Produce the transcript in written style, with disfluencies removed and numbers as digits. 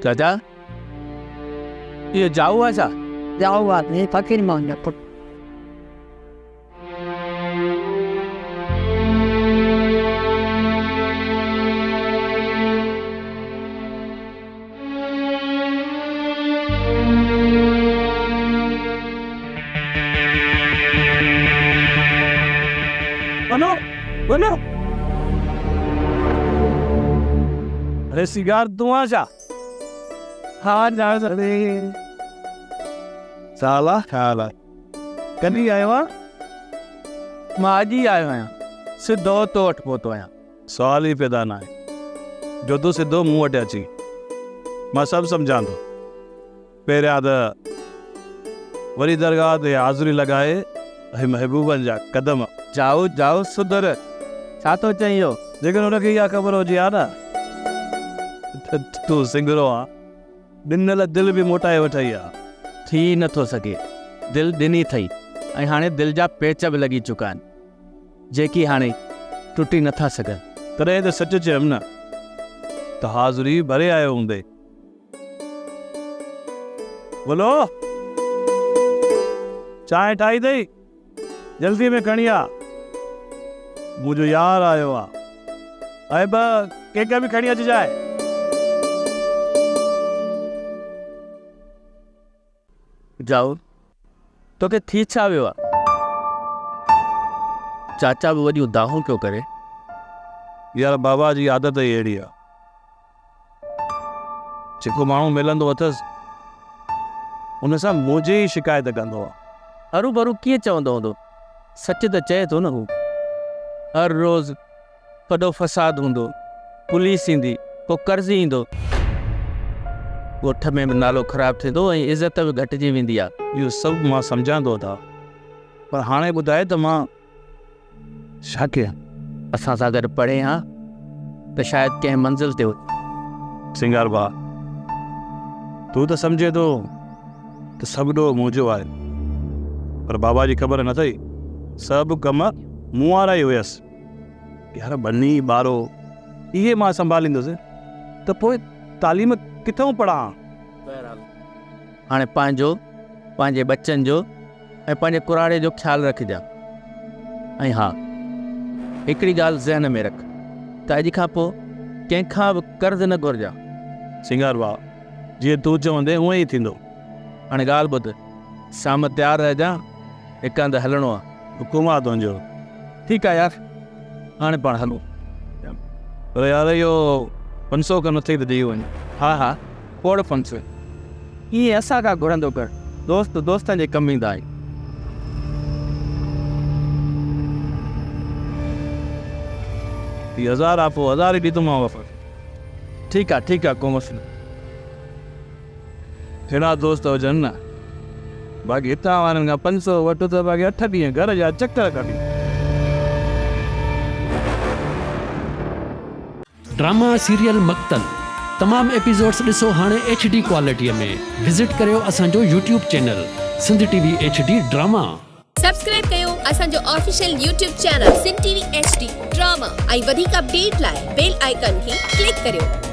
चाचा ये जाऊ आहे छा? जाओ बात नहीं, फकीर मोहन जो पुट। बनो बनो। अरे सिगार तू आ जा। हाँ जा अरे साला ख्याल है कभी आयो आहे मां अॼु ई आयो आहियां सिधो तो वटि पहुतो आहियां सवाल ई पैदा न आहे जो तूं सिधो मूं वटि अची मां सभु सम्झां थो पहिरियां त वरी दरगाह ते हाज़ुरी लॻाए ऐं महबूबनि जा कदम जाओ जाओ सुधर छा थो चईं इहो जेकॾहिं हुनखे इहा ख़बर हुजे हा न तूं सिंगरो आहे ॾिनल दिलि बि मोटाए वठई आहे थी नथो सघे दिलि ॾिनी अथई ऐं हाणे दिलि जा पेच बि लॻी चुका आहिनि जेकी हाणे टुटी नथा सघनि तॾहिं त सच चयमि न त हाज़ुरी भरे आयो हूंदे बोलो चांहि ठाही अथई जल्दी में खणी आ मुंहिंजो यार आयो आहे ऐं ॿ केक बि खणी अचिजांइ जाओ तोखे थी छा वियो आहे चाचा बि वॾियूं दाहूं पियो करे यार बाबा जी आदत ई अहिड़ी आहे जेको माण्हू मिलंदो अथसि हुन सां मुंहिंजी शिकायत कंदो आहे हरू भरू कीअं चवंदो हूंदो सच त चए थो न हू हर रोज़ वॾो फ़साद हूंदो पुलिस ईंदी पोइ कर्ज़ ईंदो ॻोठ में बि नालो ख़राबु थींदो ऐं इज़त बि घटिजी वेंदी आहे इहो सभु मां सम्झां था पर हाणे ॿुधाए त मां छा कयां असां सां गॾु पढ़े हा त शायदि कंहिं मंज़िल ते सिंगार भाउ तूं त सम्झे थो त सभु ॾोह मुंहिंजो आहे पर बाबा जी ख़बर न अथई सभु कम मूं वारा ई हुयसि यार बनी ॿारो इहे मां संभालींदुसि त पोइ तालीम किथां पढ़ां हाणे पंहिंजे बच्चनि जो ऐं पंहिंजे कुराड़े जो ख़्यालु रखिजांइ ऐं हा हिकिड़ी ॻाल्हि ज़हन में रख त अॼु खां पोइ कंहिंखां बि कर्ज़ न घुरिजांइ सिंगार भाउ जीअं तूं चवंदे हूअं ई थींदो हाणे ॻाल्हि ॿुध शाम तयारु रहिजांइ हिकु हंधि हलणो आहे हुकुम आहे तुंहिंजो ठीकु आहे यार हाणे पाण हलो पर यार इहो 500 खां नथी त ॾेई वञे हा हा खोड़ 500 ईअं असां खां घुरंदो कर दोस्त दोस्तनि जे कमु ईंदा आहिनि हीअ 1000 आहे पोइ 1000 ई ॾींदोमांव ठीकु आहे को मसइलो अहिड़ा दोस्त हुजनि न बाक़ी हितां वारनि खां 500 वठो त बाक़ी 8 ॾींहं घर जा चकर कढी ड्रामा सीरियल मक्तल तमाम एपिसोड्स ॾिसो हाणे HD क्वालिटीअ में विज़िट करियो असांजो YouTube channel Sindh TV HD drama subscribe कयो असांजो official YouTube channel Sindh TV HD drama ऐं वधीक अपडेट लाइ बेल आइकन खे क्लिक करियो।